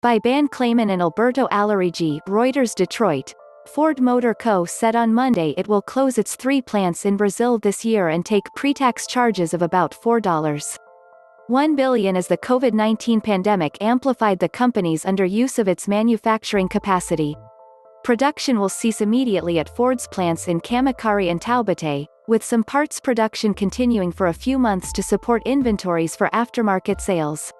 By Ben Clayman and Alberto Allarigi, Reuters Detroit. Ford Motor Co. said on Monday it will close its 3 plants in Brazil this year and take pre-tax charges of about $4.1 billion as the COVID-19 pandemic amplified the company's underuse of its manufacturing capacity. Production will cease immediately at Ford's plants in Camaçari and Taubaté, with some parts production continuing for a few months to support inventories for aftermarket sales.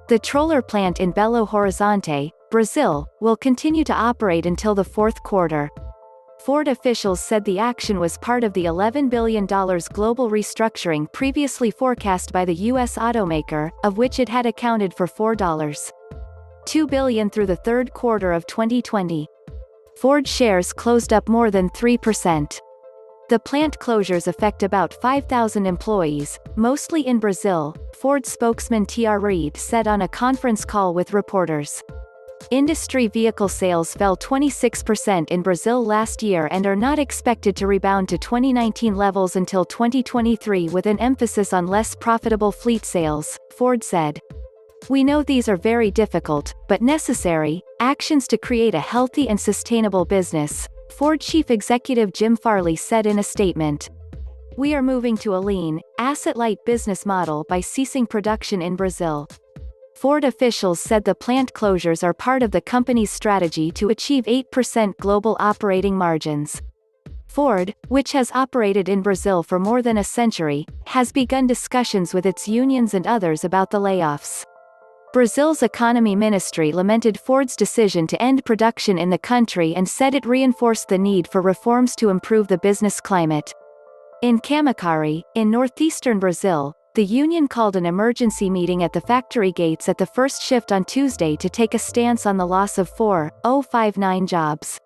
The Troller plant in Belo Horizonte, Brazil, will continue to operate until the fourth quarter. Ford officials said the action was part of the $11 billion global restructuring previously forecast by the U.S. automaker, of which it had accounted for $4.2 billion through the third quarter of 2020. Ford shares closed up more than 3%. The plant closures affect about 5,000 employees, mostly in Brazil, Ford spokesman T.R. Reid said on a conference call with reporters. Industry vehicle sales fell 26% in Brazil last year and are not expected to rebound to 2019 levels until 2023, with an emphasis on less profitable fleet sales, Ford said. We know these are very difficult, but necessary, actions to create a healthy and sustainable business, Ford Chief Executive Jim Farley said in a statement. We are moving to a lean, asset-light business model by ceasing production in Brazil. Ford officials said the plant closures are part of the company's strategy to achieve 8% global operating margins. Ford, which has operated in Brazil for more than a century, has begun discussions with its unions and others about the layoffs. Brazil's economy ministry lamented Ford's decision to end production in the country and said it reinforced the need for reforms to improve the business climate. In Camaçari, in northeastern Brazil, the union called an emergency meeting at the factory gates at the first shift on Tuesday to take a stance on the loss of 4,059 jobs.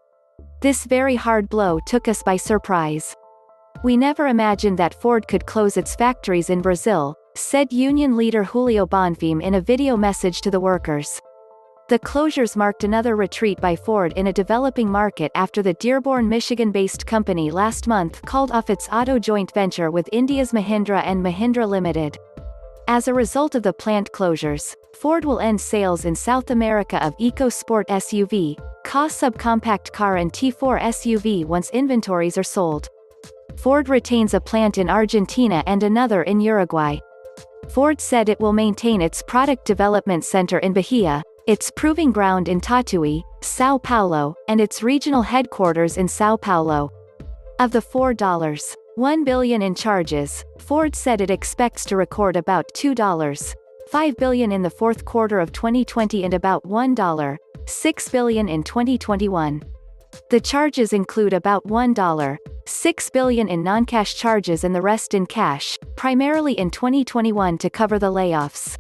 This very hard blow took us by surprise. We never imagined that Ford could close its factories in Brazil, said union leader Julio Bonfim in a video message to the workers. The closures marked another retreat by Ford in a developing market after the Dearborn, Michigan-based company last month called off its auto joint venture with India's Mahindra and Mahindra Limited. As a result of the plant closures, Ford will end sales in South America of EcoSport SUV, Ka subcompact car and T4 SUV once inventories are sold. Ford retains a plant in Argentina and another in Uruguay. Ford said it will maintain its product development center in Bahia, its proving ground in Tatuí, São Paulo, and its regional headquarters in São Paulo. Of the $4.1 billion in charges, Ford said it expects to record about $2.5 billion in the fourth quarter of 2020 and about $1.6 billion in 2021. The charges include about $1.6 billion in non-cash charges and the rest in cash, primarily in 2021 to cover the layoffs.